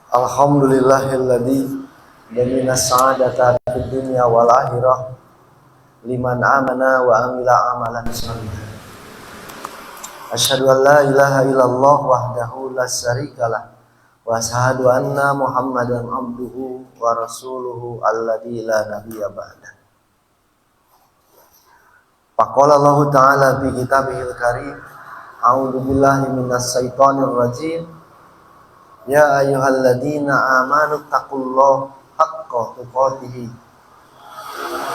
Alhamdulillahilladzi jamina sa'adata fid dunya wal akhirah liman amana wa amila amalan shalihah. Asyhadu an la ilaha illallah wahdahu la syarikalah wa asyhadu anna Muhammadan abduhu wa rasuluhu alladzi la nabiyya ba'da. Faqala Allah ta'ala fi kitabihil karim, a'udzu billahi minas syaitonir rajim. Ya ayyuhalladzina amanu taqullaha haqqa tuqatih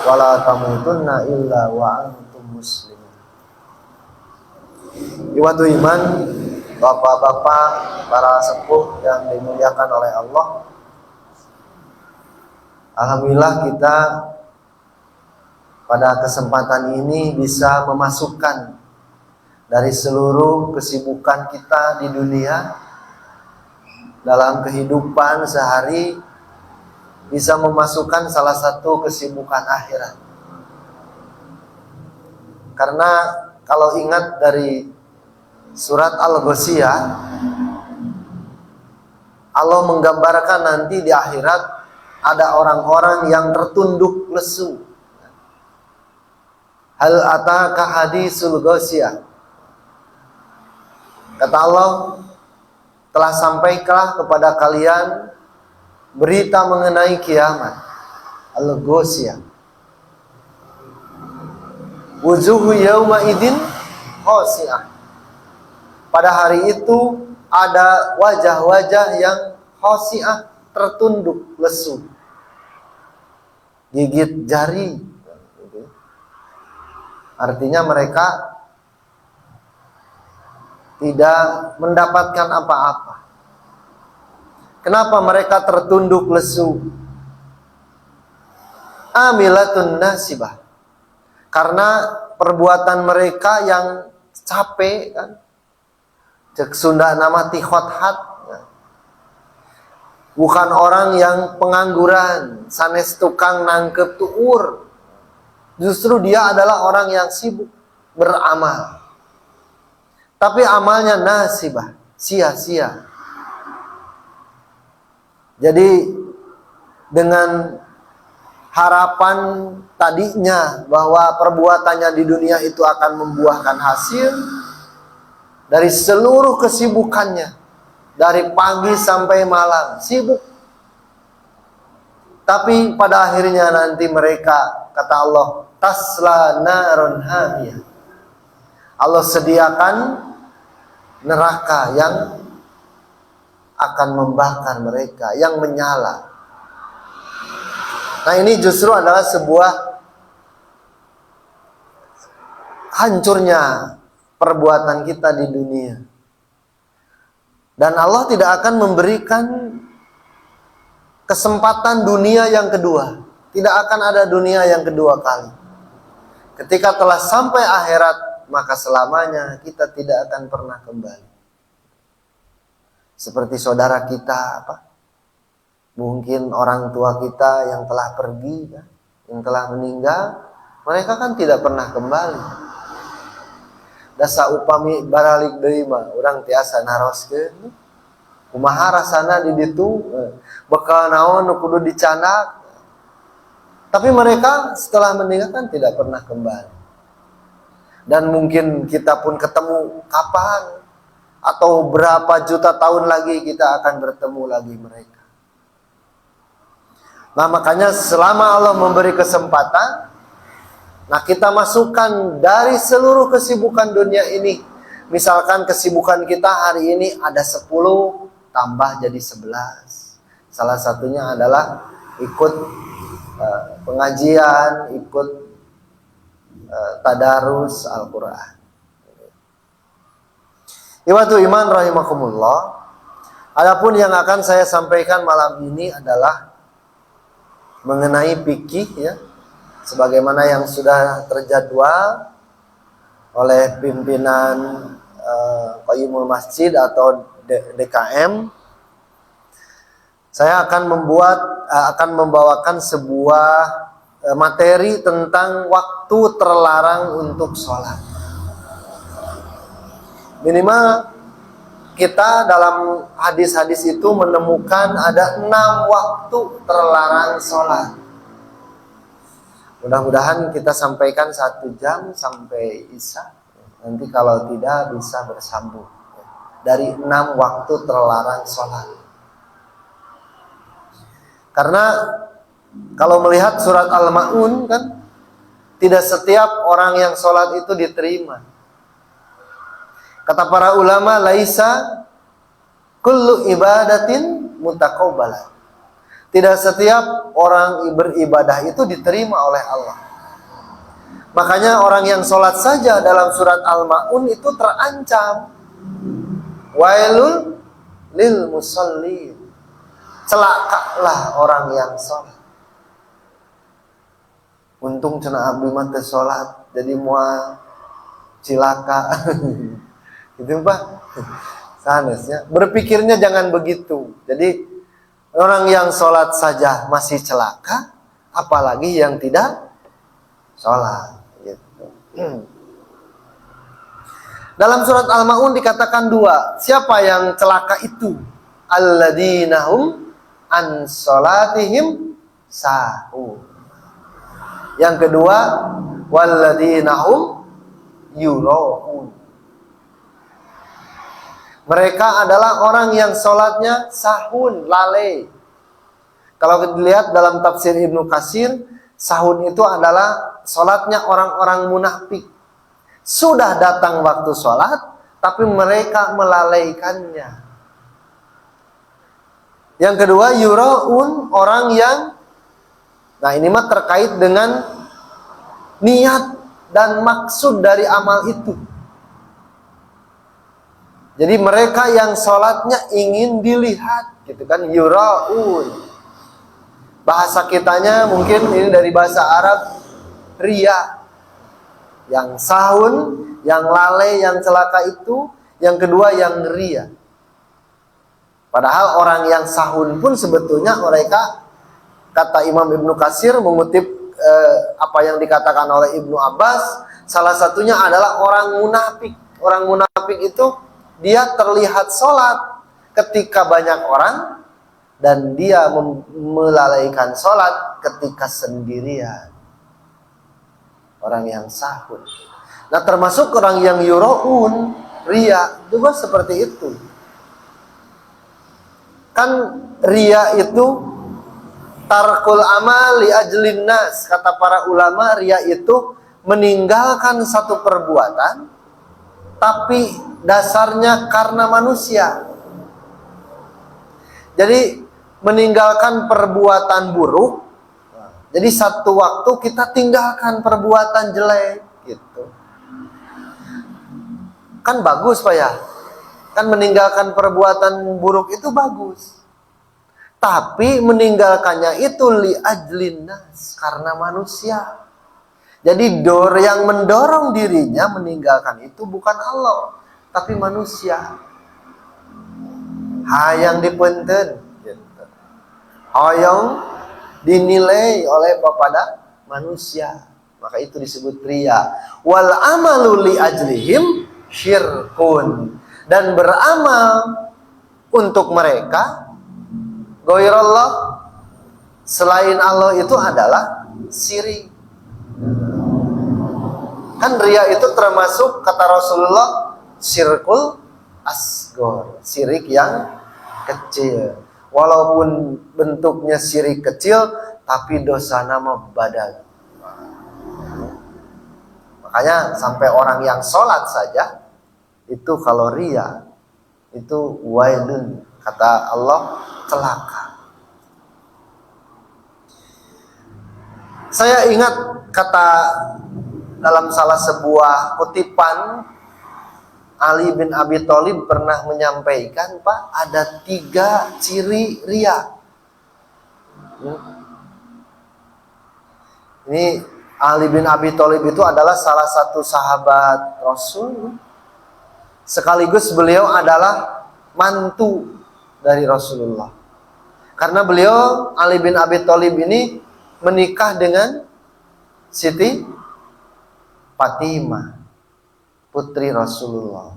wa la tamutunna illa wa antum muslimun. Iwatu iman, bapak-bapak, para sepuh yang dimuliakan oleh Allah. Alhamdulillah kita pada kesempatan ini bisa memasukkan dari seluruh kesibukan kita di dunia dalam kehidupan sehari, bisa memasukkan salah satu kesibukan akhirat. Karena kalau ingat dari surat Al-Ghasyiyah, Allah menggambarkan nanti di akhirat ada orang-orang yang tertunduk lesu. Hal ataka hadisul Ghasyiyah. Kata Allah, telah sampaikah kepada kalian berita mengenai kiamat. Al-Ghasyiyah. Wujuhu yawma idzin khashi'ah. Pada hari itu ada wajah-wajah yang khashi'ah, tertunduk lesu, gigit jari. Artinya mereka tidak mendapatkan apa-apa. Kenapa mereka tertunduk lesu? Amilatun nasibah. Karena perbuatan mereka yang capek kan. Cek Sunda nama tikhothat. Bukan orang yang pengangguran, sanes tukang nangkep tuur. Justru dia adalah orang yang sibuk beramal. Tapi amalnya nasibah, sia-sia. Jadi dengan harapan tadinya bahwa perbuatannya di dunia itu akan membuahkan hasil, dari seluruh kesibukannya, dari pagi sampai malam sibuk. Tapi pada akhirnya nanti mereka, kata Allah, tasla narun hamiyah. Allah sediakan neraka yang akan membakar mereka, yang menyala. Nah, ini justru adalah sebuah hancurnya perbuatan kita di dunia. Dan Allah tidak akan memberikan kesempatan dunia yang kedua. Tidak akan ada dunia yang kedua kali. Ketika telah sampai akhirat, maka selamanya kita tidak akan pernah kembali. Seperti saudara kita, mungkin orang tua kita yang telah pergi, yang telah meninggal, mereka kan tidak pernah kembali. Dasa upami baralik deui mah urang tiasa naroskeun. Kumaha rasana di ditu? Bekal naon nu kudu dicandak? Tapi mereka setelah meninggal kan tidak pernah kembali. Dan mungkin kita pun ketemu kapan atau berapa juta tahun lagi kita akan bertemu lagi mereka. Nah, makanya selama Allah memberi kesempatan, nah kita masukkan dari seluruh kesibukan dunia ini. Misalkan kesibukan kita hari ini ada 10, tambah jadi 11. Salah satunya adalah ikut pengajian, ikut tadarus Al-Quran. Iwatu iman rahimakumullah. Adapun yang akan saya sampaikan malam ini adalah mengenai fikih, ya, sebagaimana yang sudah terjadwal oleh pimpinan Qayyimul Masjid atau DKM. Saya akan membawakan sebuah materi tentang waktu terlarang untuk sholat. Minimal kita dalam hadis-hadis itu menemukan ada 6 waktu terlarang sholat. Mudah-mudahan kita sampaikan 1 jam sampai Isya. Nanti kalau tidak bisa bersambung. Dari 6 waktu terlarang sholat. Karena kalau melihat surat Al-Ma'un kan, tidak setiap orang yang sholat itu diterima. Kata para ulama, laisa kullu ibadatin mutaqabbalah. Tidak setiap orang beribadah itu diterima oleh Allah. Makanya orang yang sholat saja dalam surat Al-Ma'un itu terancam. Wailul lil musallin. Celakalah orang yang sholat. Untung cenah abdi mah teu sholat, jadi moal cilaka. Gitu Pak. Sanesnya berpikirnya jangan begitu. Jadi orang yang sholat saja masih celaka, apalagi yang tidak sholat. Gitu. Dalam surat Al-Ma'un dikatakan 2. Siapa yang celaka itu? Alladzina hum an sholatihim sahun. Yang kedua, walladzina hum yura'un. Mereka adalah orang yang sholatnya sahun, lalai. Kalau kita lihat dalam tafsir Ibnu Katsir, sahun itu adalah sholatnya orang-orang munafik. Sudah datang waktu sholat, tapi mereka melalaikannya. Yang kedua, yura'un, orang yang, nah ini mah terkait dengan niat dan maksud dari amal itu. Jadi mereka yang sholatnya ingin dilihat, gitu kan, yura'un. Bahasa kitanya mungkin ini dari bahasa Arab, riya. Yang sahun, yang lalai, yang celaka itu. Yang kedua yang riya. Padahal orang yang sahun pun sebetulnya mereka, kata Imam Ibnu Katsir mengutip apa yang dikatakan oleh Ibnu Abbas, salah satunya adalah orang munafik. Orang munafik itu dia terlihat sholat ketika banyak orang, dan dia melalaikan sholat ketika sendirian. Orang yang sahun. Nah termasuk orang yang yura'un, riya, juga seperti itu. Kan riya itu tarkul amal li ajlin nas. Kata para ulama, riya itu meninggalkan satu perbuatan, tapi dasarnya karena manusia. Jadi meninggalkan perbuatan buruk. Jadi satu waktu kita tinggalkan perbuatan jelek gitu. Kan bagus Pak ya. Kan meninggalkan perbuatan buruk itu bagus. Tapi meninggalkannya itu li ajlin nas, karena manusia. Jadi yang mendorong dirinya meninggalkan itu bukan Allah, tapi manusia. Hayang dipunten, gitu. Hayang dinilai oleh kepada manusia. Maka itu disebut riya. Wal amalu li ajlihim syirkun. Dan beramal untuk mereka ghairallah, selain Allah itu adalah syirik. Kan riya itu termasuk kata Rasulullah syirkul asghar, syirik yang kecil. Walaupun bentuknya syirik kecil, tapi dosa nama badan. Makanya sampai orang yang sholat saja itu kalau riya itu wailun, kata Allah, celaka. Saya ingat kata dalam salah sebuah kutipan, Ali bin Abi Thalib pernah menyampaikan, Pak, ada 3 ciri riya. Ini Ali bin Abi Thalib itu adalah salah satu sahabat Rasul, sekaligus beliau adalah mantu dari Rasulullah. Karena beliau, Ali bin Abi Thalib ini menikah dengan Siti Fatimah, putri Rasulullah.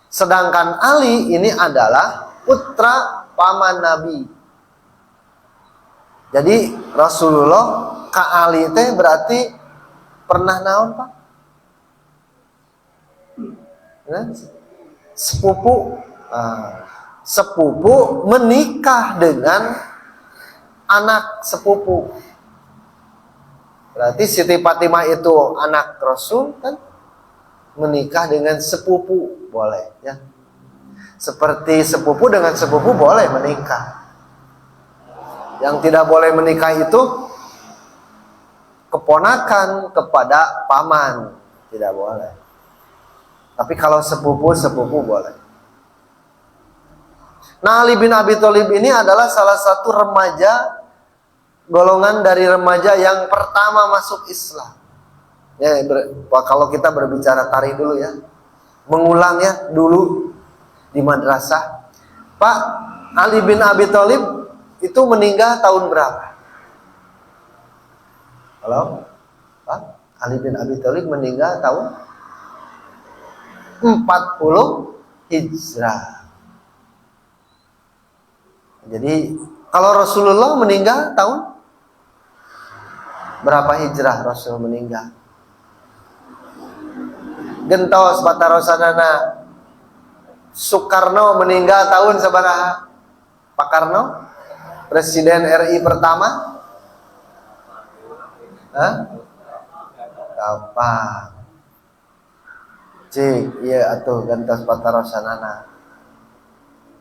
Sedangkan Ali ini adalah putra paman Nabi. Jadi Rasulullah ka Ali teh berarti pernah naon Pak? Sepupu. Sepupu menikah dengan anak sepupu. Berarti Siti Fatimah itu anak Rasul kan, menikah dengan sepupu boleh ya. Seperti sepupu dengan sepupu boleh menikah. Yang tidak boleh menikah itu keponakan kepada paman, tidak boleh. Tapi kalau sepupu boleh. Nah, Ali bin Abi Thalib ini adalah salah satu remaja, golongan dari remaja yang pertama masuk Islam. Ya, kalau kita berbicara tarikh dulu ya, mengulang ya dulu di madrasah. Pak, Ali bin Abi Thalib itu meninggal tahun berapa? Halo? Pak, Ali bin Abi Thalib meninggal tahun 40 Hijrah. Jadi kalau Rasulullah meninggal tahun berapa Hijrah Rasul meninggal? Gentos batarosanana Soekarno meninggal tahun sabaraha? Pak Karno, Presiden RI pertama? Hah? Kapan? Cik, iya atuh gentos batarosanana.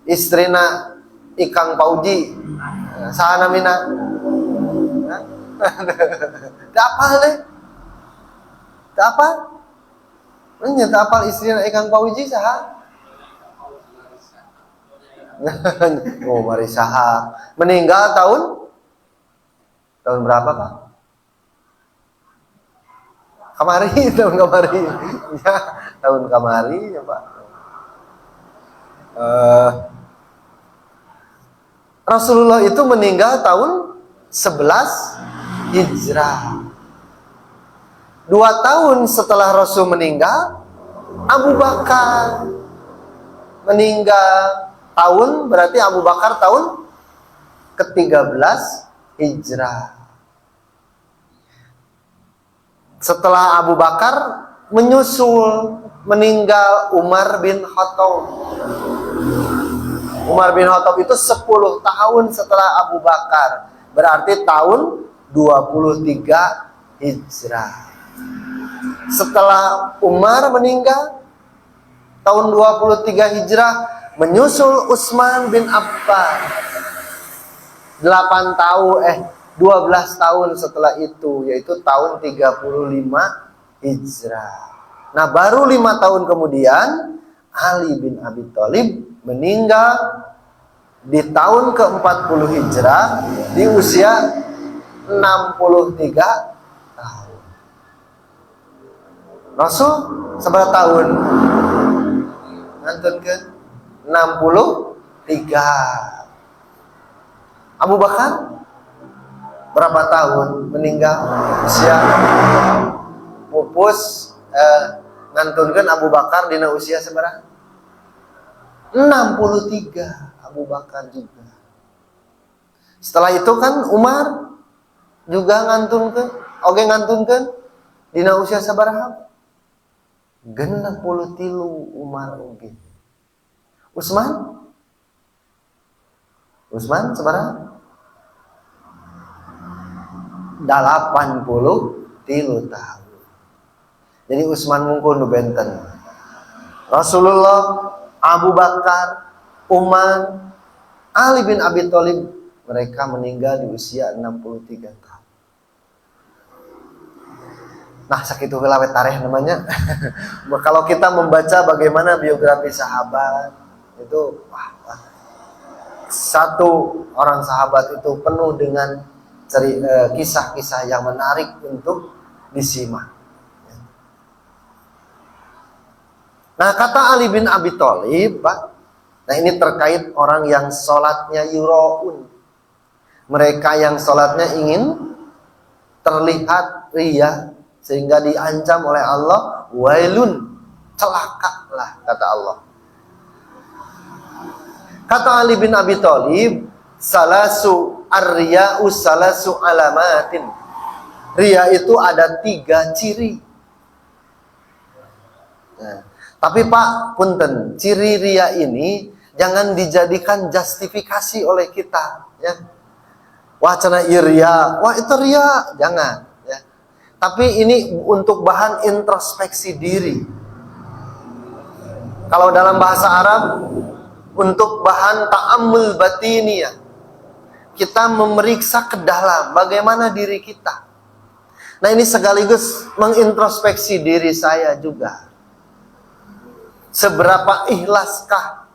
Istrina Ikang Pauji, saha namina? Tak apal deh, tak apal. Nya tak apal istrina Ikang Pauji saha? Oh, Marisaha. Meninggal tahun berapa Pak? Tahun kamari. Ya, tahun kamari ya Pak. Rasulullah itu meninggal tahun 11 Hijrah. 2 tahun setelah Rasul meninggal, Abu Bakar meninggal. Tahun berarti Abu Bakar tahun ke-13 Hijrah. Setelah Abu Bakar menyusul meninggal Umar bin Khattab. Umar bin Khattab itu 10 tahun setelah Abu Bakar. Berarti tahun 23 Hijrah. Setelah Umar meninggal tahun 23 Hijrah, menyusul Utsman bin Affan. 12 tahun setelah itu, yaitu tahun 35 Hijrah. Nah, baru 5 tahun kemudian Ali bin Abi Thalib meninggal di tahun ke-40 Hijrah di usia 63 tahun. Rasul seberapa tahun? Ngantunkeun 63. Abu Bakar berapa tahun meninggal? Usia pupus ngantunkeun Abu Bakar dina usia seberapa? 63 Abu Bakar juga. Setelah itu kan Umar juga ngantunkeun dina usia sabaraha? 63 Umar oge. Utsman sabaraha? 83 tahun. Jadi Utsman mungkul nu benten. Rasulullah, Abu Bakar, Umar, Ali bin Abi Thalib, mereka meninggal di usia 63 tahun. Nah, sakitu heula we tarikh namanya. Kalau kita membaca bagaimana biografi sahabat, itu satu orang sahabat itu penuh dengan kisah-kisah yang menarik untuk disimak. Nah, kata Ali bin Abi Thalib, Pak, nah ini terkait orang yang sholatnya yuraun. Mereka yang sholatnya ingin terlihat riya, sehingga diancam oleh Allah, wailun, celakalah kata Allah. Kata Ali bin Abi Thalib, salasu ar-riya'u salasu alamatin. Ria itu ada 3 ciri. Nah, tapi Pak, punten, ciri ria ini jangan dijadikan justifikasi oleh kita, ya. Wah, cenah ieu ria, wah itu ria, jangan, ya. Tapi ini untuk bahan introspeksi diri. Kalau dalam bahasa Arab, untuk bahan ta'ammul batiniyah. Kita memeriksa ke dalam bagaimana diri kita. Nah, ini sekaligus mengintrospeksi diri saya juga. Seberapa ikhlaskah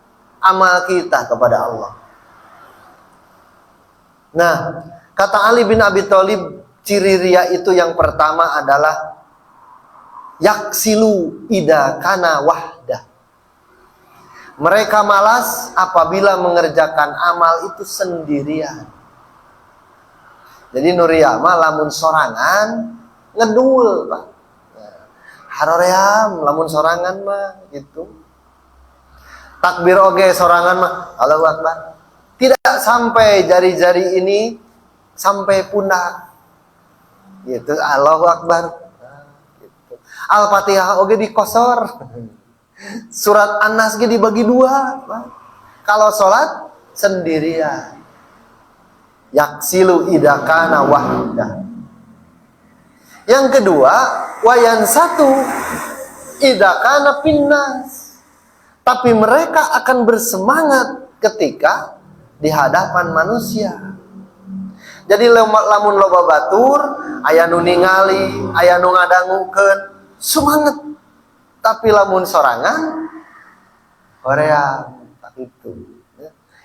amal kita kepada Allah? Nah, kata Ali bin Abi Thalib, ciri ria itu yang pertama adalah yaksilu ida kana wahdah. Mereka malas apabila mengerjakan amal itu sendirian. Jadi nuria mah lamun sorangan ngedul, Pak. Haroream lamun sorangan mah gitu. Takbir oge sorangan mah Allahu Akbar. Tidak sampai jari-jari ini sampai pundak. Gitu, Allahu Akbar. Gitu. Al-Fatihah oge dikosor. Surat An-Nas ge dibagi 2, Pak. Kalau sholat sendirian. Yaksilu idakana wahdah. Yang kedua, wayan satu idakana pinnas. Tapi mereka akan bersemangat ketika di hadapan manusia. Jadi lamun loba batur, aya nu ningali, aya nu ngadangukeun, semangat. Tapi lamun sorangan, hoream, tak itu.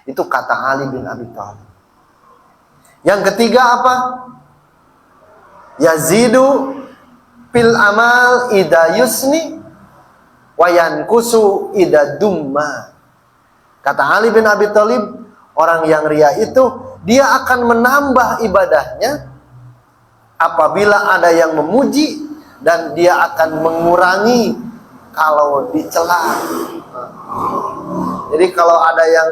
Itu kata Ali bin Abi Thalib. Yang ketiga apa? Yazidu fil amal ida yusni wayan kusu ida dumma. Kata Ali bin Abi Thalib, orang yang ria itu dia akan menambah ibadahnya apabila ada yang memuji, dan dia akan mengurangi kalau dicela. Jadi kalau ada yang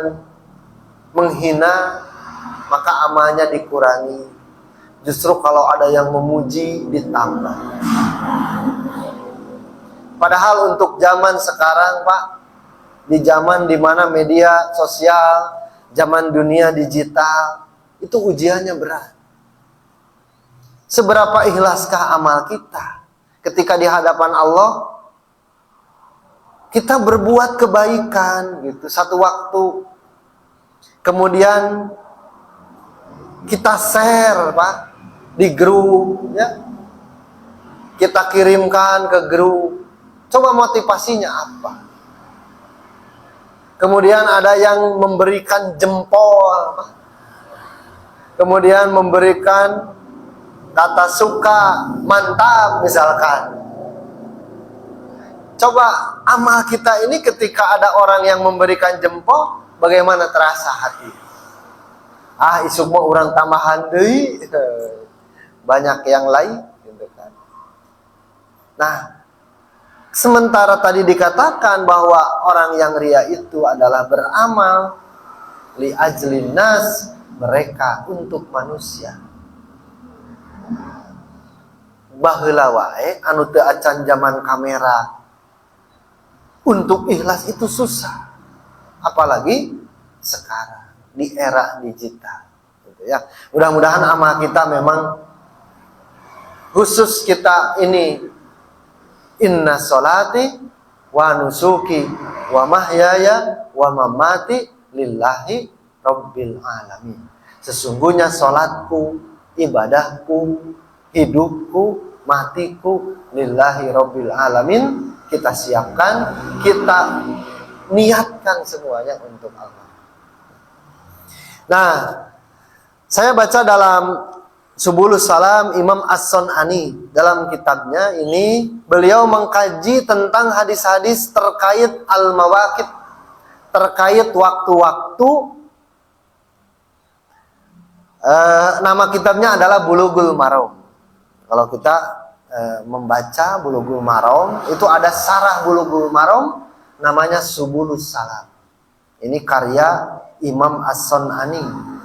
menghina, maka amalnya dikurangi. Justru kalau ada yang memuji, ditambah. Padahal untuk zaman sekarang, Pak, di zaman dimana media sosial, zaman dunia digital, itu ujiannya berat. Seberapa ikhlaskah amal kita ketika di hadapan Allah? Kita berbuat kebaikan gitu satu waktu, kemudian kita share, Pak, di grup, ya. Kita kirimkan ke grup. Coba motivasinya apa? Kemudian ada yang memberikan jempol, Pak. Kemudian memberikan kata suka, mantap misalkan. Coba amal kita ini ketika ada orang yang memberikan jempol, bagaimana terasa hati? Isuk mah orang tambahan deui, banyak yang lain gitu kan. Nah, sementara tadi dikatakan bahwa orang yang ria itu adalah beramal li ajlin nas, mereka untuk manusia. Baheula wae anu teu acan zaman kamera, untuk ikhlas itu susah. Apalagi sekarang di era digital, gitu ya. Mudah-mudahan amal kita memang khusus kita ini, inna sholati wa nusuki wa mahyaya wa mamati lillahi rabbil alamin. Sesungguhnya sholatku, ibadahku, hidupku, matiku lillahi rabbil alamin. Kita siapkan, kita niatkan semuanya untuk Allah. Nah, saya baca dalam Subulus Salam Imam As-Sun'ani, dalam kitabnya ini beliau mengkaji tentang hadis-hadis terkait al-mawaqit, terkait waktu-waktu. Nama kitabnya adalah Bulughul Maram. Kalau kita membaca Bulughul Maram, itu ada sarah Bulughul Maram namanya Subulus Salam. Ini karya Imam As-Sun'ani.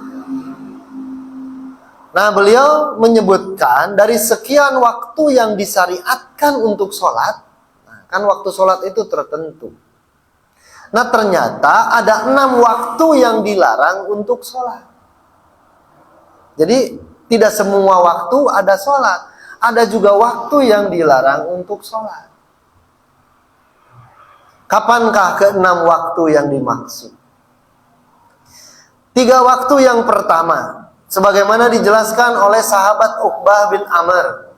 Nah, beliau menyebutkan dari sekian waktu yang disyariatkan untuk sholat, nah, kan waktu sholat itu tertentu. Nah, ternyata ada 6 waktu yang dilarang untuk sholat. Jadi, tidak semua waktu ada sholat. Ada juga waktu yang dilarang untuk sholat. Kapankah ke-6 waktu yang dimaksud? 3 waktu yang pertama, sebagaimana dijelaskan oleh sahabat Uqbah bin Amr.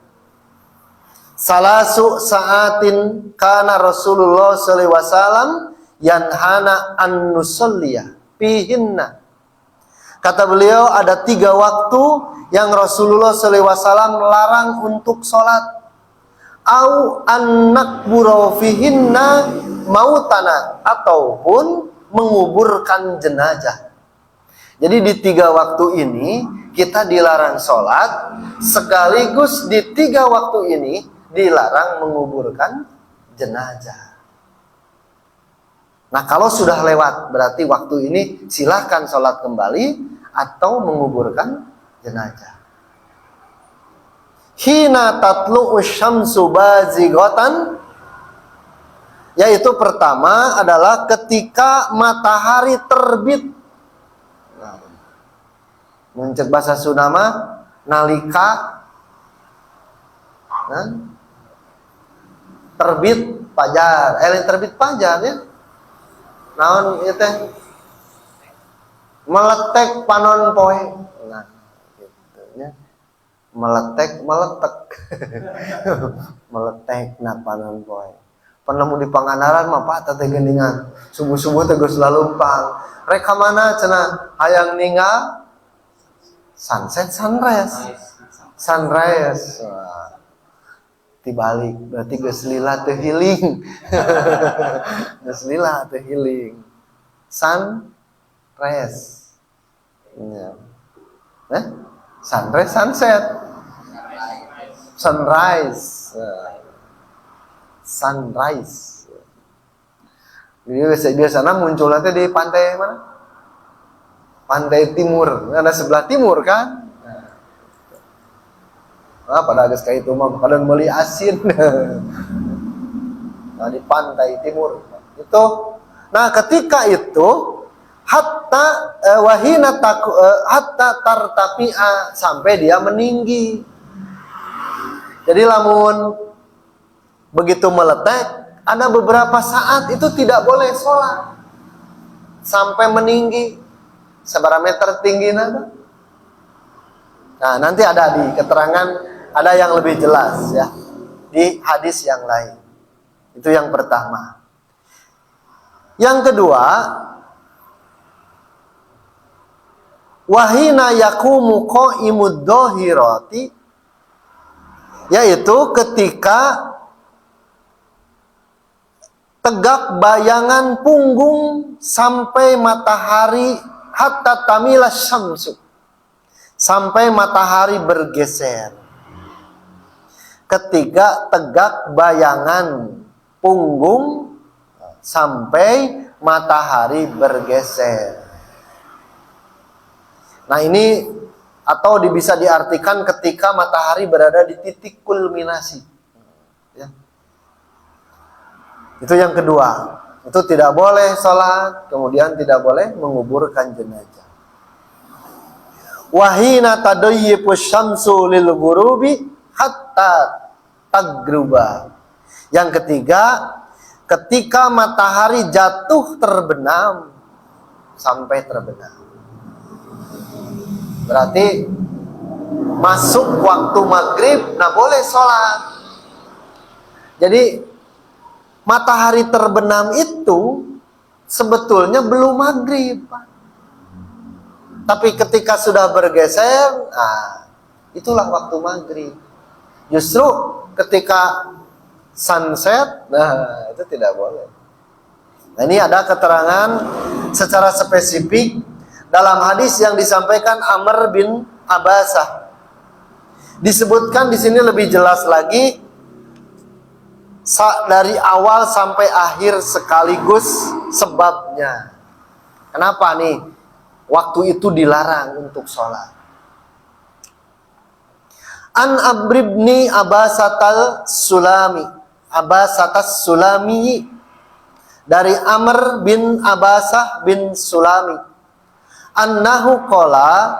Salasu sa'atin kana Rasulullah sallallahu alaihi wasallam yanhana an nusalliya fihinna. Kata beliau, ada 3 waktu yang Rasulullah sallallahu alaihi wasallam larang untuk sholat. Au an nakbura fihinna mautana, ataupun menguburkan jenazah. Jadi di 3 waktu ini kita dilarang sholat, sekaligus di 3 waktu ini dilarang menguburkan jenazah. Nah, kalau sudah lewat berarti waktu ini silahkan sholat kembali atau menguburkan jenazah. Hina tatlu'u syamsu bazighatan, yaitu pertama adalah ketika matahari terbit. Mencek bahasa Sunda mah nalika terbit fajar, terbit fajar ya. Naon ieu teh? Meletek panon poe. Nah, gitu nya. Meletek. Meletek na panon poe. Penemu di Pangandaran mah patah teh geuningan. Subuh-subuh teh geus lalumpang. Rek ka mana cenah hayang ningal sunset, sunrise. Wah, dibalik berarti geus lila teu healing. Geus lila teu healing. Sunrise. Ya. Sunrise, sunset. Sunrise. Sunrise. Jadi biasanya munculnya di pantai mana? Pantai timur, ada sebelah timur kan? Nah, pada agak kayak itu mah pada beli asin. Nah, di pantai timur itu. Nah, ketika itu hatta hatta tartafi'a, sampai dia meninggi. Jadi lamun begitu meletek, ada beberapa saat itu tidak boleh sholat sampai meninggi. Seberapa meter tinggi nana? Nah, nanti ada di keterangan, ada yang lebih jelas ya di hadis yang lain. Itu yang pertama. Yang kedua, wahina yakumu qaimud dhahirati, yaitu ketika tegak bayangan punggung sampai matahari, hatta tamila syamsu, sampai matahari bergeser. Ketiga, tegak bayangan punggung sampai matahari bergeser. Nah, ini atau bisa diartikan ketika matahari berada di titik kulminasi. Ya. Itu yang kedua. Itu tidak boleh sholat, kemudian tidak boleh menguburkan jenazah. Wahina tadayyibu syamsu lil ghurubi hatta tagruba. Yang ketiga, ketika matahari jatuh terbenam sampai terbenam. Berarti masuk waktu maghrib, nah boleh sholat. Jadi matahari terbenam itu sebetulnya belum maghrib, tapi ketika sudah bergeser, nah, itulah waktu maghrib. Justru ketika sunset, nah itu tidak boleh. Nah, ini ada keterangan secara spesifik dalam hadis yang disampaikan Amr bin Abasah. Disebutkan di sini lebih jelas lagi, dari awal sampai akhir sekaligus sebabnya. Kenapa nih waktu itu dilarang untuk sholat? An abribni Abasatas Sulami, dari Amr bin Abasah bin Sulami, annahu qala,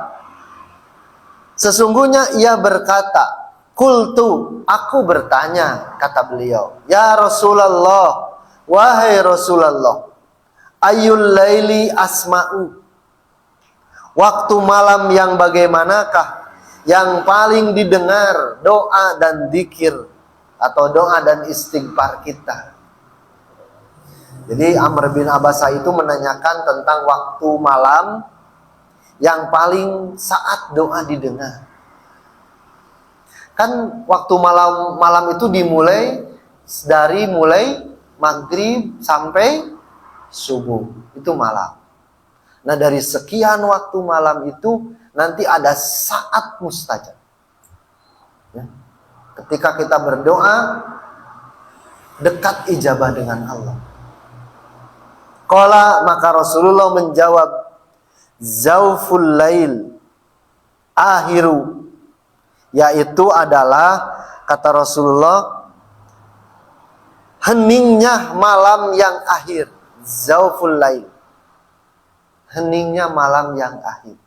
sesungguhnya ia berkata, qultu, aku bertanya, kata beliau, ya Rasulullah, wahai Rasulullah, ayyul laili asma'u, waktu malam yang bagaimanakah yang paling didengar doa dan dzikir atau doa dan istighfar kita? Jadi Amr bin Abasah itu menanyakan tentang waktu malam yang paling saat doa didengar. Kan waktu malam itu dimulai dari maghrib sampai subuh, itu malam. Nah, dari sekian waktu malam itu nanti ada saat mustajab. Ya. Ketika kita berdoa, dekat ijabah dengan Allah. Qala, maka Rasulullah menjawab, zauful lail akhiru, yaitu adalah, kata Rasulullah, heningnya malam yang akhir. Zauful lail, heningnya malam yang akhir.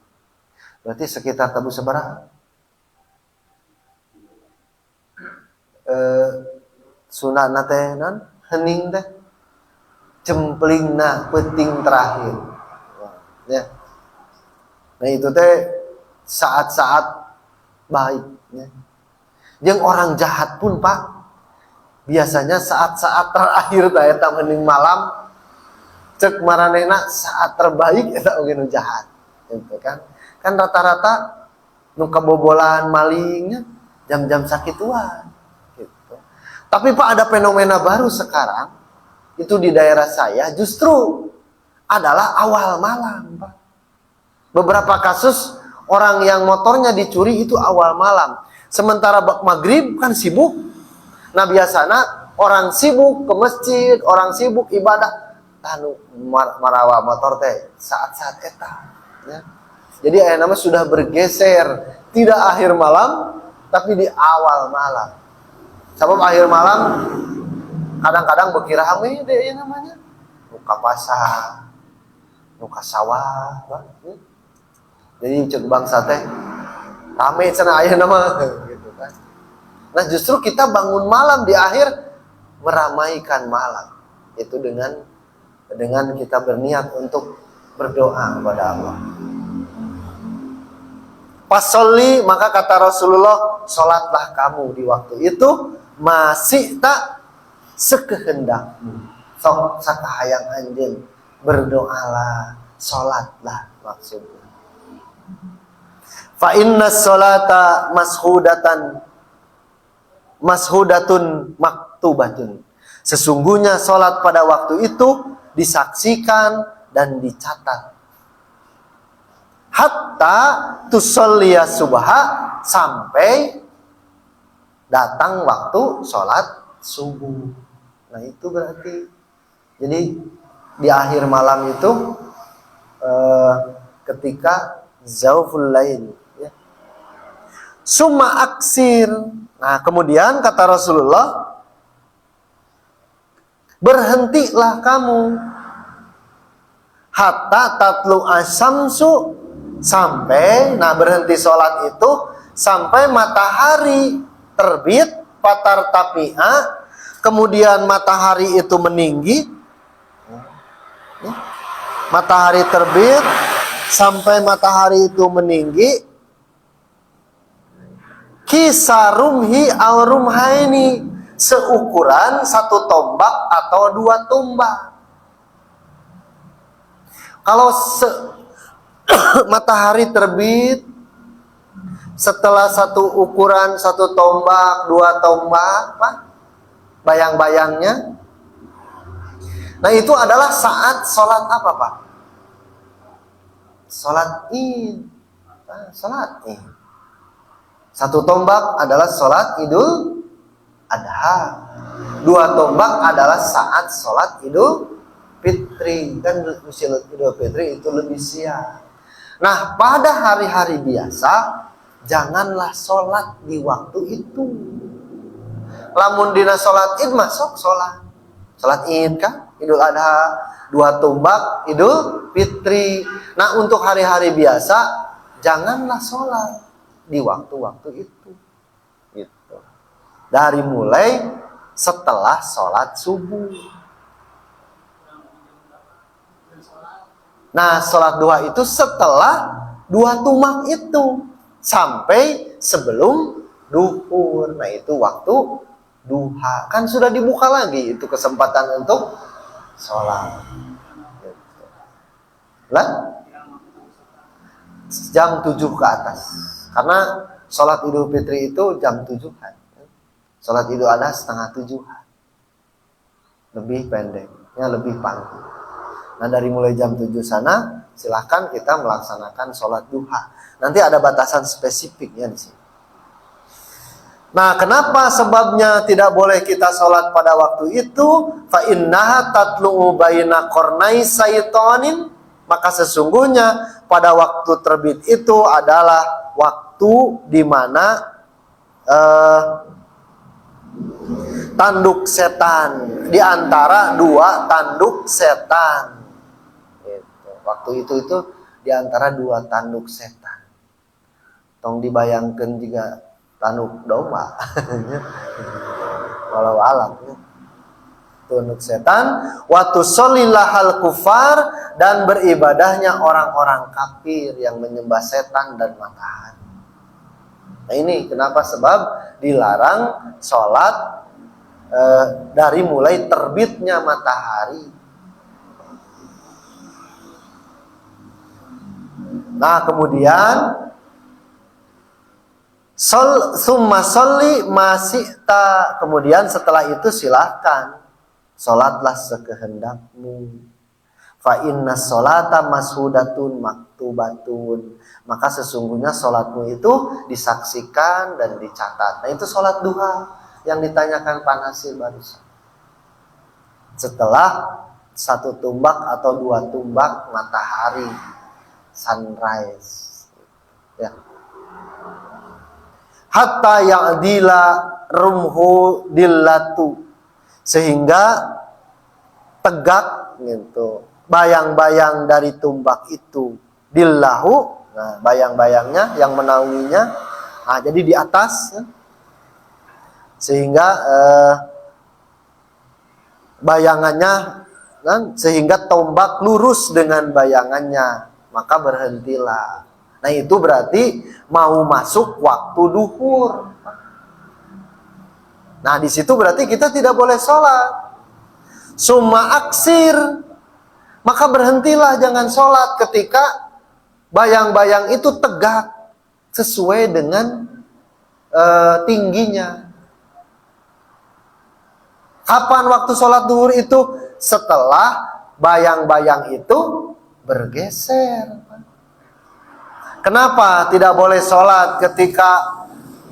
Berarti sekitar tabu seberapa? Sunat teh non hening teh cemplingna penting terakhir. Ya. Nah itu teh saat-saat baik. Ya. Yang orang jahat pun Pak, biasanya saat-saat terakhir teh eta hening malam, cek maranehna saat terbaik eta oge nu jahat. Gitu kan. Kan rata-rata nu kabobolan malingnya jam-jam sakituan gitu. Tapi Pak, ada fenomena baru sekarang, itu di daerah saya justru adalah awal malam Pak. Beberapa kasus orang yang motornya dicuri itu awal malam. Sementara maghrib kan sibuk. Nah biasanya orang sibuk ke masjid, orang sibuk ibadah, tanu marawa motor teh saat-saat eta ya. Jadi ayat nama sudah bergeser, tidak akhir malam, tapi di awal malam. Sebab akhir malam kadang-kadang berkira rame deh namanya. Buka pasar, buka sawah, jadi cek bangsa teh rame cenah aya nama gitu kan. Nah, justru kita bangun malam di akhir meramaikan malam. Itu dengan kita berniat untuk berdoa kepada Allah. Pasolli, maka kata Rasulullah, sholatlah kamu di waktu itu, masih tak sekehendakmu. Sok sakahayang anjeun, berdoalah, sholatlah maksudnya. Fa inna sholata mashudatun maktubatun. Sesungguhnya sholat pada waktu itu disaksikan dan dicatat. Hatta tusolliya subha, sampai datang waktu sholat subuh. Nah itu berarti, jadi di akhir malam itu ketika zauful lail ya. Summa aksir. Nah kemudian kata Rasulullah, berhentilah kamu hatta tatlu asyamsu, sampai, nah berhenti sholat itu sampai matahari terbit, fatar tapi'a, kemudian matahari itu meninggi, matahari terbit sampai matahari itu meninggi, kisarumhi al rumhaini, seukuran satu tombak atau dua tombak. Kalau matahari terbit setelah satu ukuran, satu tombak, dua tombak, Pak, bayang-bayangnya. Nah itu adalah saat sholat apa Pak? Sholat Id. Sholat Id. Satu tombak adalah sholat Idul Adha. Dua tombak adalah saat sholat Idul Fitri. Kan Idul Fitri itu lebih siang. Nah, pada hari-hari biasa janganlah sholat di waktu itu. Lamun dina sholat id masuk sholat id kan, Idul Adha, 2 tumbak, Idul Fitri. Nah, untuk hari-hari biasa janganlah sholat di waktu-waktu itu. Gitu. Dari mulai setelah sholat subuh. Nah, sholat duha itu setelah 2 tumbak itu sampai sebelum duhur. Nah, itu waktu duha. Kan sudah dibuka lagi itu kesempatan untuk sholat. Lah, jam 7 ke atas. Karena sholat Idul Fitri itu jam 7-an. Sholat Idul Adha setengah 7-an. Lebih pendeknya, lebih pagi. Nah, dari mulai jam 7 sana silahkan kita melaksanakan sholat duha. Nanti ada batasan spesifiknya di sini. Nah, kenapa sebabnya tidak boleh kita sholat pada waktu itu? Fa innaha tatlu'u baina qarnai syaitonin. Maka sesungguhnya pada waktu terbit itu adalah waktu di mana tanduk setan, di antara 2 tanduk setan. Waktu itu di antara 2 tanduk setan. Tong dibayangkan juga tanduk domba. Walau alam. Tanduk setan. Waktu solilahal kufar, dan beribadahnya orang-orang kafir yang menyembah setan dan matahari. Nah, ini kenapa sebab dilarang sholat dari mulai terbitnya matahari. Nah, kemudian summa sholli masita, kemudian setelah itu silahkan sholatlah sekehendakmu. Fa inna sholata mashudatun maktubatun, maka sesungguhnya sholatmu itu disaksikan dan dicatat. Nah, itu sholat duha yang ditanyakan Pak Nasir barusan. Setelah 1 tumbak atau 2 tumbak matahari sunrise, ya. Hatta ya'dila rumhu dillatu, sehingga tegak gitu bayang-bayang dari tumbak itu. Dillahu, nah bayang-bayangnya yang menaunginya, nah jadi di atas, sehingga bayangannya, sehingga tombak lurus dengan bayangannya, maka berhentilah. Nah, itu berarti mau masuk waktu duhur. Nah, di situ berarti kita tidak boleh sholat. Summa aksir, maka berhentilah, jangan sholat ketika bayang-bayang itu tegak sesuai dengan tingginya. Kapan waktu sholat duhur itu? Setelah bayang-bayang itu bergeser. Kenapa tidak boleh sholat ketika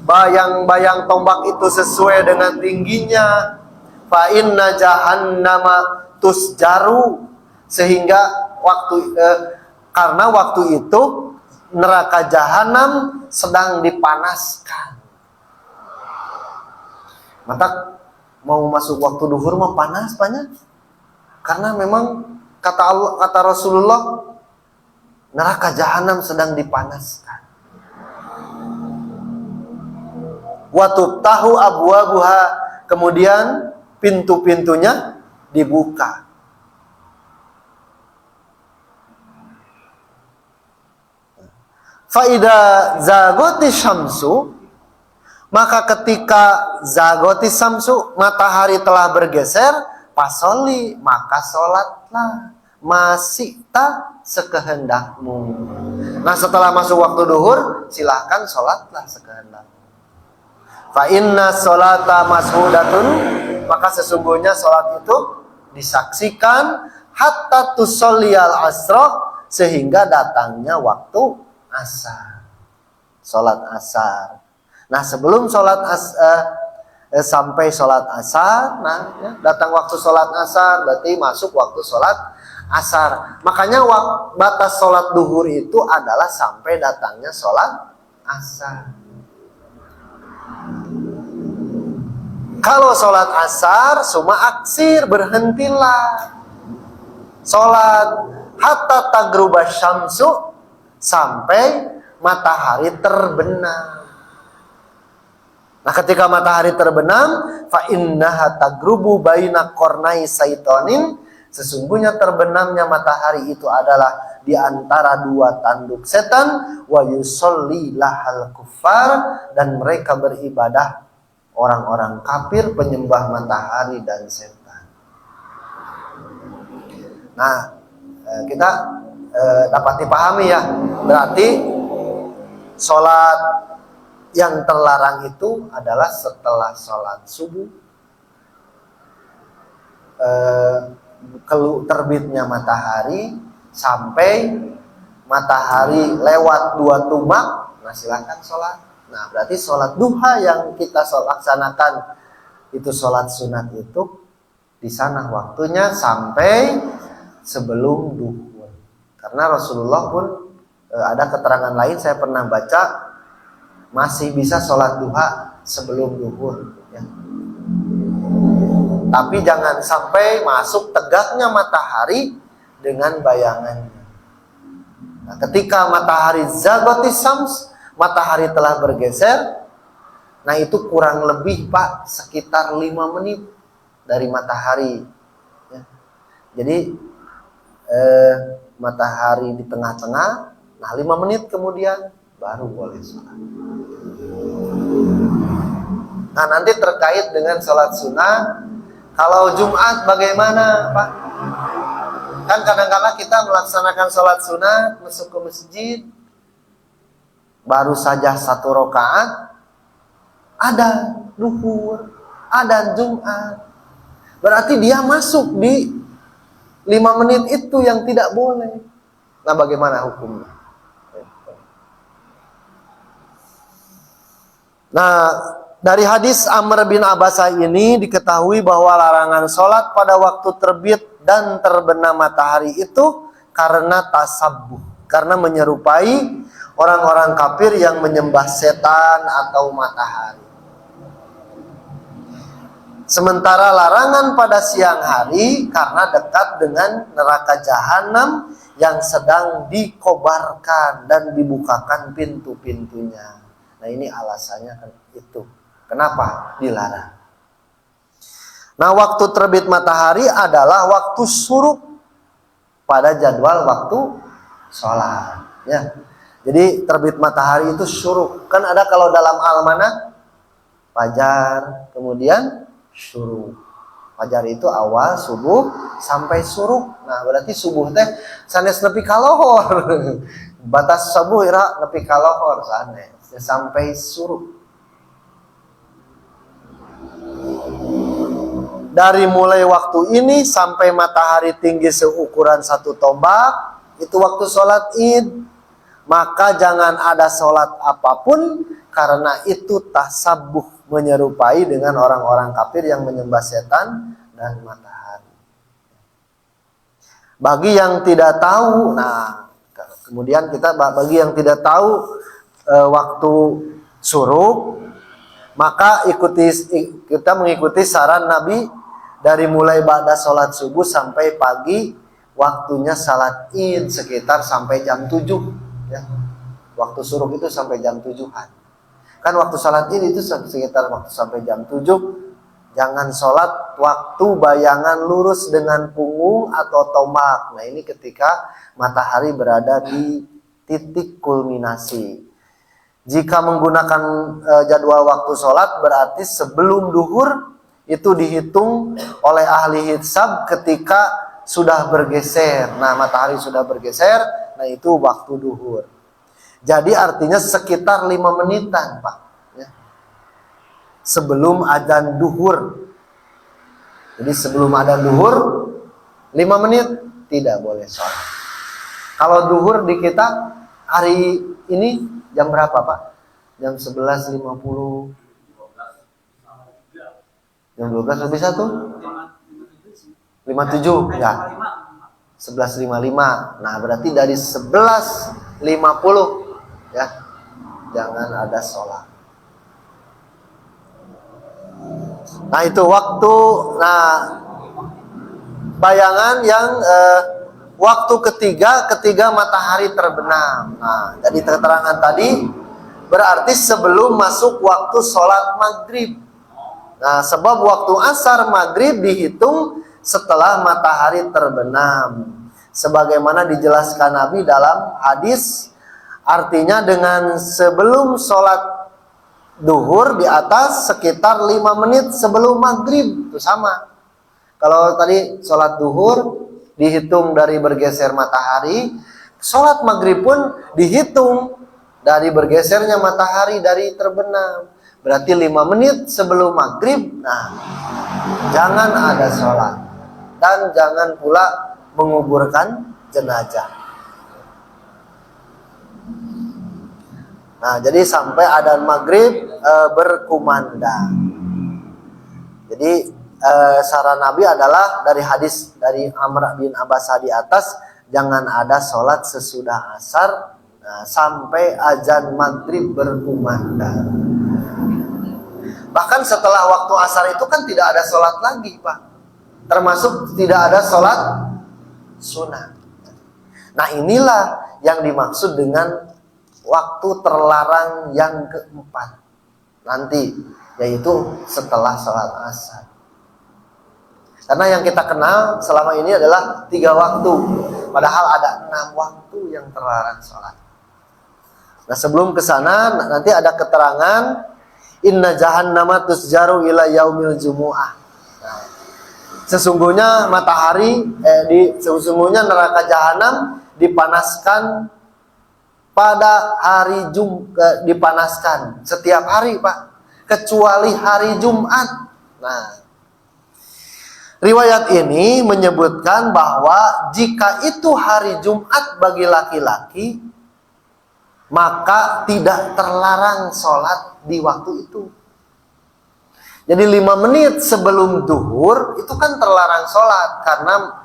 bayang-bayang tombak itu sesuai dengan tingginya? Fa inna jahannama tusjaru, sehingga karena waktu itu neraka jahanam sedang dipanaskan. Maka mau masuk waktu duhur mah panas banyak. Karena memang kata Rasulullah, neraka jahanam sedang dipanaskan. Wa tuftahu abwabuha, kemudian pintu-pintunya dibuka. Faida zagoti syamsu, maka ketika zagoti syamsu, matahari telah bergeser, pasoli, maka sholatlah masita sekehendakmu. Nah, setelah masuk waktu duhur, silahkan sholatlah sekehendakmu. Fa inna sholata mashudatun, maka sesungguhnya sholat itu disaksikan hatta tusholiyal asra, sehingga datangnya waktu asar, sholat asar. Nah, sebelum sholat sampai sholat asar. Nah, ya, datang waktu sholat asar berarti masuk waktu sholat asar. Makanya batas sholat duhur itu adalah sampai datangnya sholat asar. Kalau sholat asar cuma aksir, berhentilah sholat hatta tagrubah syamsu, sampai matahari terbenam. Nah, ketika matahari terbenam, fa innaha tagrubu baina qarnai saitonin, sesungguhnya terbenamnya matahari itu adalah di antara dua tanduk setan, wa yusolli lahal kuffar, dan mereka beribadah orang-orang kafir penyembah matahari dan setan. Nah, kita dapat dipahami ya, berarti sholat yang terlarang itu adalah setelah sholat subuh, terbitnya matahari sampai matahari lewat 2 tumak. Nah, silakan sholat. Nah, berarti sholat duha yang kita laksanakan itu sholat sunat itu di sana waktunya sampai sebelum duhur. Karena Rasulullah pun ada keterangan lain, saya pernah baca, masih bisa sholat duha sebelum duhur ya. Tapi jangan sampai masuk tegaknya matahari dengan bayangannya. Nah, ketika matahari zagotis syams, matahari telah bergeser, nah itu kurang lebih Pak sekitar 5 menit dari matahari ya. Jadi matahari di tengah-tengah, nah 5 menit kemudian baru boleh sholat. Nah, nanti terkait dengan sholat sunnah, kalau Jumat bagaimana Pak? Kan kadang-kadang kita melaksanakan sholat sunnah, masuk ke masjid, baru saja 1 rakaat, ada duhur, ada Jumat. Berarti dia masuk di 5 menit itu yang tidak boleh. Nah, bagaimana hukumnya? Nah, dari hadis Amr bin Abbasah ini diketahui bahwa larangan sholat pada waktu terbit dan terbenam matahari itu karena tasabbuh, karena menyerupai orang-orang kafir yang menyembah setan atau matahari. Sementara larangan pada siang hari karena dekat dengan neraka jahanam yang sedang dikobarkan dan dibukakan pintu-pintunya. Nah, ini alasannya itu. Kenapa dilarang? Nah, waktu terbit matahari adalah waktu syuruk pada jadwal waktu sholat. Ya. Jadi terbit matahari itu syuruk. Kan ada kalau dalam almanak fajar, kemudian syuruk. Fajar itu awal subuh sampai syuruk. Nah, berarti subuh teh sanes nepi ka lohor. Batas subuh ira nepi ka lohor sanes sampai syuruk. Dari mulai waktu ini sampai matahari tinggi seukuran 1 tombak, itu waktu sholat id. Maka jangan ada sholat apapun, karena itu tasabbuh, menyerupai dengan orang-orang kafir yang menyembah setan dan matahari. Bagi yang tidak tahu, nah kemudian bagi yang tidak tahu waktu syuruk, maka kita mengikuti saran Nabi dari mulai ba'da sholat subuh sampai pagi, waktunya salat id sekitar sampai jam 7 ya. Waktu syuruk itu sampai jam 7-an. Kan waktu salat id itu sekitar waktu sampai jam 7. Jangan sholat waktu bayangan lurus dengan punggung atau tombak. Nah, ini ketika matahari berada di titik kulminasi. Jika menggunakan jadwal waktu sholat, berarti sebelum duhur itu dihitung oleh ahli hisab ketika sudah bergeser. Nah, matahari sudah bergeser, nah itu waktu duhur. Jadi artinya sekitar 5 menitan Pak ya, sebelum adzan duhur. Jadi sebelum adzan duhur 5 menit tidak boleh sholat. Kalau duhur di kita hari ini jam berapa Pak? Jam 11.50. Jam 12 lebih 1? 57 ya. 11.55. Nah, berarti dari 11.50 ya. Jangan ada sholat. Nah, itu waktu. Nah, bayangan yang waktu ketika matahari terbenam. Nah, jadi keterangan tadi berarti sebelum masuk waktu sholat maghrib. Nah, sebab waktu asar maghrib dihitung setelah matahari terbenam. Sebagaimana dijelaskan Nabi dalam hadis, artinya dengan sebelum sholat duhur di atas sekitar 5 menit sebelum maghrib. Itu sama. Kalau tadi sholat duhur dihitung dari bergeser matahari, sholat maghrib pun dihitung dari bergesernya matahari dari terbenam. Berarti 5 menit sebelum maghrib. Nah, jangan ada sholat. Dan jangan pula menguburkan jenazah. Nah, jadi sampai adzan maghrib berkumandang. Jadi saran Nabi adalah dari hadis dari Amr bin Abbas di atas, jangan ada sholat sesudah asar sampai azan maghrib berkumandang. Bahkan setelah waktu asar itu kan tidak ada sholat lagi, Pak. Termasuk tidak ada sholat sunnah. Nah, inilah yang dimaksud dengan waktu terlarang yang keempat nanti, yaitu setelah sholat asar. Karena yang kita kenal selama ini adalah 3 waktu, padahal ada 6 waktu yang terlarang sholat. Nah, sebelum ke sana nanti ada keterangan inna jahannama tusjaru ila yaumil jumu'ah. Nah, sesungguhnya sesungguhnya neraka jahanam dipanaskan pada hari Jumat, dipanaskan setiap hari, Pak, kecuali hari Jumat. Nah, riwayat ini menyebutkan bahwa jika itu hari Jumat bagi laki-laki, maka tidak terlarang sholat di waktu itu. Jadi 5 menit sebelum duhur itu kan terlarang sholat karena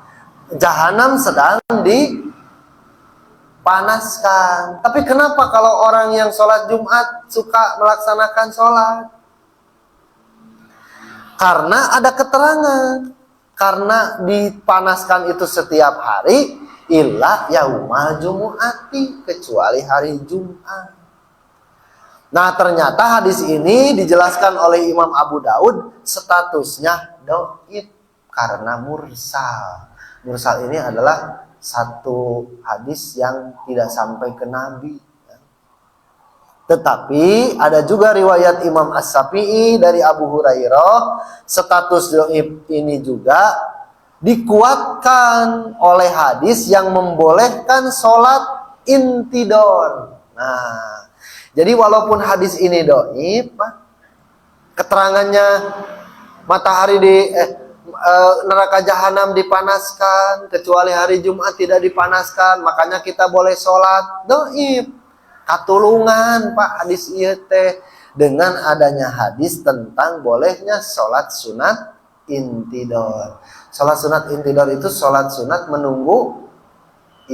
jahanam sedang dipanaskan. Tapi kenapa kalau orang yang sholat Jumat suka melaksanakan sholat? Karena ada keterangan. Karena dipanaskan itu setiap hari, illa yaumal jumu'ati, kecuali hari Jumat. Nah, ternyata hadis ini dijelaskan oleh Imam Abu Daud statusnya dhaif karena mursal. Mursal ini adalah satu hadis yang tidak sampai ke Nabi. Tetapi ada juga riwayat Imam As-Syafi'i dari Abu Hurairah, status dhaif ini juga dikuatkan oleh hadis yang membolehkan sholat intidor. Nah, jadi walaupun hadis ini dhaif, keterangannya matahari neraka jahanam dipanaskan, kecuali hari Jumat tidak dipanaskan, makanya kita boleh sholat, dhaif. Katulungan, Pak, hadis ieu teh dengan adanya hadis tentang bolehnya sholat sunat intidor. Sholat sunat intidor itu sholat sunat menunggu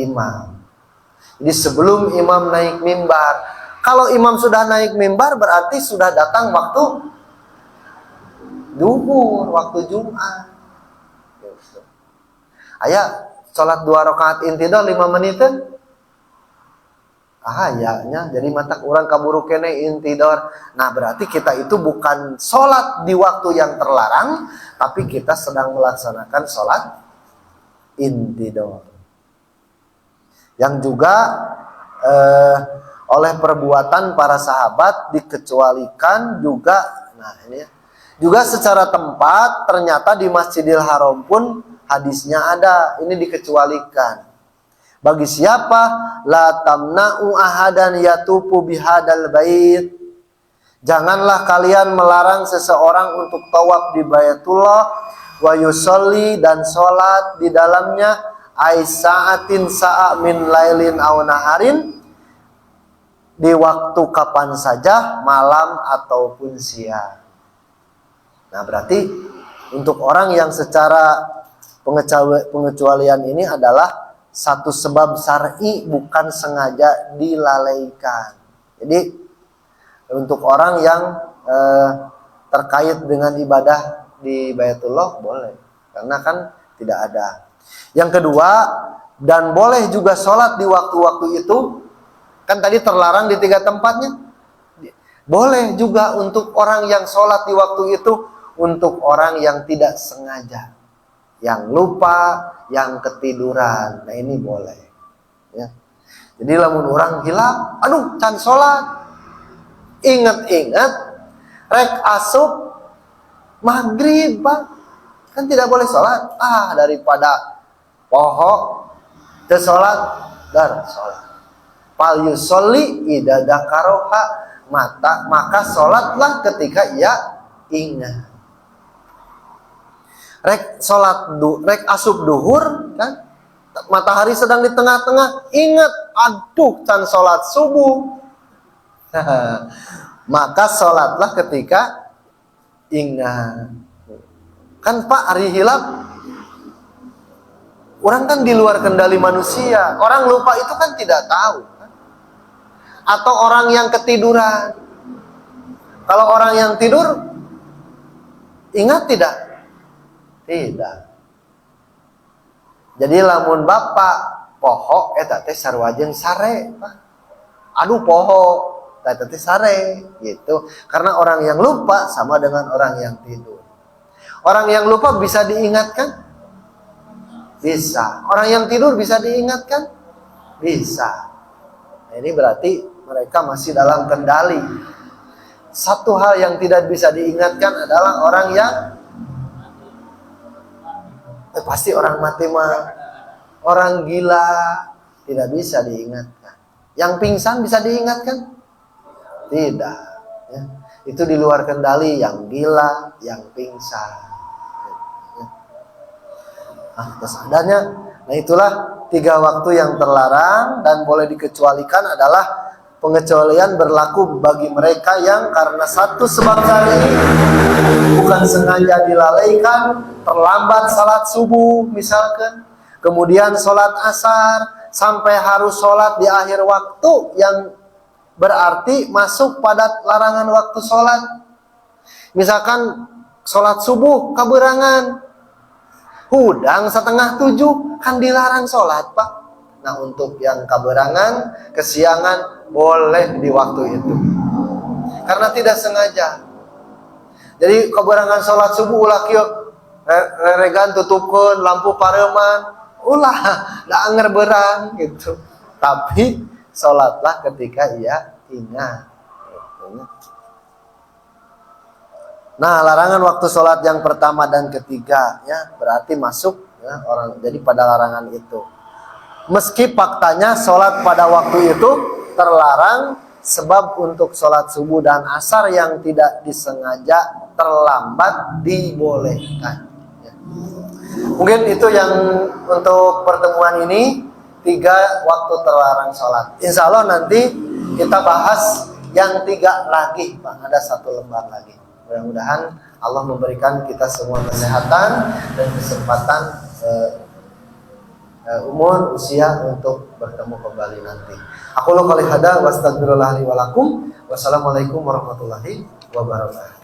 imam. Jadi sebelum imam naik mimbar. Kalau imam sudah naik mimbar berarti sudah datang waktu duhur, waktu Jumat. Aya sholat 2 rakaat intidor 5 menitan. Ayahnya jadi mata orang kaburu kene intidor. Nah, berarti kita itu bukan sholat di waktu yang terlarang, tapi kita sedang melaksanakan sholat intidor. Yang juga oleh perbuatan para sahabat dikecualikan juga. Nah, ini juga secara tempat ternyata di Masjidil Haram pun hadisnya ada, ini dikecualikan. Bagi siapa la tamna'u ahadan yatufu bihadal bait, janganlah kalian melarang seseorang untuk tawaf di Baitullah wa yusolli, dan sholat di dalamnya aisaatin sa'a min lailin aw naharin, di waktu kapan saja, malam ataupun siang. Nah, berarti untuk orang yang secara pengecualian ini adalah satu sebab syar'i, bukan sengaja dilalaikan. Jadi untuk orang yang terkait dengan ibadah di Baitullah boleh, karena kan tidak ada. Yang kedua, dan boleh juga sholat di waktu-waktu itu. Kan tadi terlarang di 3 tempatnya. Boleh juga untuk orang yang sholat di waktu itu, untuk orang yang tidak sengaja, yang lupa, yang ketiduran. Nah ini boleh ya. Jadi lamun orang hilap, aduh can sholat, ingat-ingat rek asup maghrib Pak, kan tidak boleh sholat. Daripada poho teu sholat, dar sholat. Fal yusolli idza dzakaroha, maka sholatlah ketika ia ingat. Rek asup duhur kan, matahari sedang di tengah-tengah, ingat, aduh can sholat subuh. Maka sholatlah ketika ingat. Kan Pak, hari hilap, orang kan di luar kendali manusia. Orang lupa itu kan tidak tahu. Atau orang yang ketiduran. Kalau orang yang tidur, ingat tidak? Tidak. Jadi lamun bapak poho eta teh sarua jeung sare, Pak. Aduh poho, eta teh sare gitu. Karena orang yang lupa sama dengan orang yang tidur. Orang yang lupa bisa diingatkan? Bisa. Orang yang tidur bisa diingatkan? Bisa. Nah, ini berarti mereka masih dalam kendali. Satu hal yang tidak bisa diingatkan adalah orang yang pasti orang mati mah, orang gila, tidak bisa diingatkan. Yang pingsan bisa diingatkan? Tidak ya. Itu di luar kendali yang gila, yang pingsan. Kesadarnya. Nah itulah 3 waktu yang terlarang dan boleh dikecualikan adalah pengecualian berlaku bagi mereka yang karena satu sebab syar'i, bukan sengaja dilalaikan, terlambat salat subuh misalkan, kemudian salat asar, sampai harus salat di akhir waktu yang berarti masuk pada larangan waktu salat. Misalkan salat subuh kaberangan, hudang 6:30, kan dilarang sholat Pak. Nah untuk yang kaberangan, kesiangan, boleh di waktu itu, karena tidak sengaja. Jadi kaberangan sholat subuh ulah kieu reregan tutupkeun lampu pareman, ulah da anger berang gitu. Tapi sholatlah ketika ia ingat. Nah, larangan waktu sholat yang pertama dan ketiga ya berarti masuk ya, orang jadi pada larangan itu. Meski faktanya sholat pada waktu itu terlarang, sebab untuk sholat subuh dan asar yang tidak disengaja terlambat dibolehkan. Ya. Mungkin itu yang untuk pertemuan ini 3 waktu terlarang sholat. Insya Allah nanti kita bahas yang 3 lagi, Pak. Ada 1 lembar lagi. Mudah-mudahan Allah memberikan kita semua kesehatan dan kesempatan umur usia untuk bertemu kembali nanti. Aku qouli hada wa astaghfirullah li wa lakum. Wassalamualaikum warahmatullahi wabarakatuh.